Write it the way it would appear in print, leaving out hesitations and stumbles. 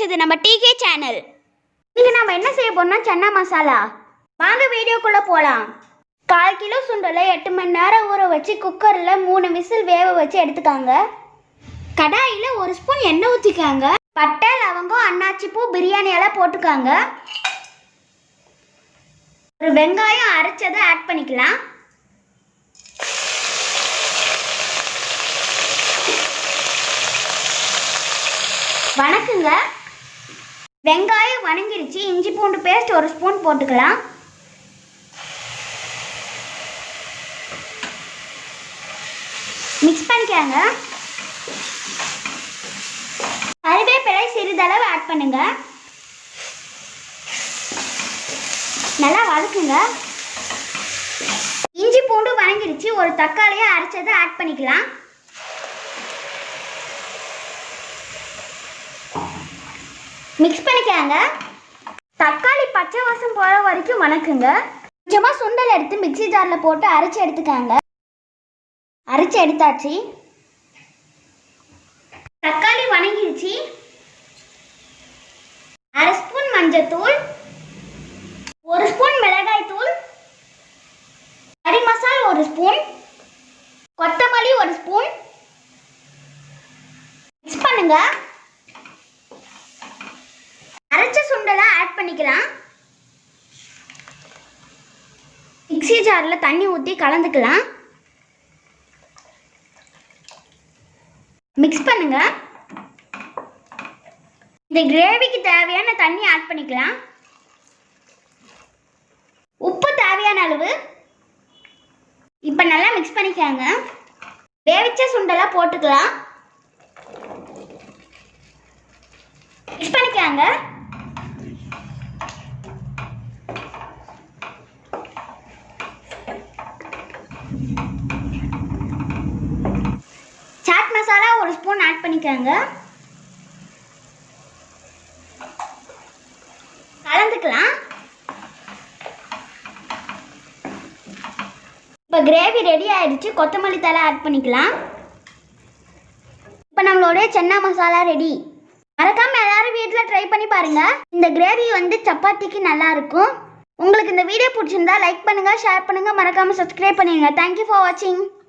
இது நம்ம decay channel. இன்னைக்கு நம்ம என்ன செய்ய போறோம்னா சன்னா மசாலா. வாங்க வீடியோக்குள்ள போலாம். 1/4 கிலோ சுண்டலை 8 மணி நேரம் ஊற வச்சு குக்கர்ல 3 விசில் வேக வச்சு எடுத்துக்காங்க. கடாயில 1 ஸ்பூன் எண்ணெய் ஊற்றிக்காங்க. பட்டை, லவங்கம், அன்னாச்சி பூ, பிரியாணி எல்லாம் போட்டுக்காங்க. ஒரு வெங்காயம் அரைச்சதை ஆட் பண்ணிக்கலாம். வணக்குங்க. வெங்காயம் வணங்கிருச்சு. இஞ்சி பூண்டு பேஸ்ட் 1 ஸ்பூன் போட்டுக்கலாம். மிக்ஸ் பண்ணிக்காங்க. கறிவேப்பிலை சிறிதளவு ஆட் பண்ணுங்க. நல்லா வதக்குங்க. இஞ்சி பூண்டு வணங்கிருச்சு. ஒரு தக்காளியை அரைச்சதை ஆட் பண்ணிக்கலாம். மிக்ஸ் பண்ணிக்காங்க. தக்காளி பச்சை வாசம் போகிற வரைக்கும் வணக்குங்க. கொஞ்சமாக சுண்டல் எடுத்து மிக்ஸி ஜாரில் போட்டு அரைச்சி எடுத்துக்காங்க. அரைச்சி எடுத்தாச்சு. தக்காளி வணங்கிடுச்சு. 1/2 ஸ்பூன் மஞ்சத்தூள், 1 ஸ்பூன் மிளகாய் தூள், கறி மசாலா 1 ஸ்பூன், கொத்தமல்லி 1 ஸ்பூன். மிக்ஸ் பண்ணுங்க. அரைச்ச சுண்டலை ஆட் பண்ணிக்கலாம். மிக்ஸி ஜாரில் தண்ணி ஊற்றி கலந்துக்கலாம். மிக்ஸ் பண்ணுங்க. இந்த கிரேவிக்கு தேவையான தண்ணி ஆட் பண்ணிக்கலாம். உப்பு தேவையான அளவு. இப்போ நல்லா மிக்ஸ் பண்ணிக்காங்க. வேவிச்ச சுண்டலாக போட்டுக்கலாம். மிக்ஸ் பண்ணிக்காங்க. சாட் மசாலா 1 ஸ்பூன் ஆட் பண்ணிக்காங்க. கலந்துக்கலாம். இப்போ கிரேவி ரெடி ஆயிடுச்சு. கொத்தமல்லி தழை ஆட் பண்ணிக்கலாம். இப்போ நம்மளுடைய சன்னா மசாலா ரெடி. மறக்காம எல்லாரும் வீட்டில் ட்ரை பண்ணி பாருங்க. இந்த கிரேவி சப்பாத்திக்கு நல்லா இருக்கும். உங்களுக்கு இந்த வீடியோ பிடிச்சிருந்தா லைக் பண்ணுங்க, ஷேர் பண்ணுங்க, மறக்காம சப்ஸ்கிரைப் பண்ணுங்க. தேங்க்யூ ஃபார் வாட்சிங்.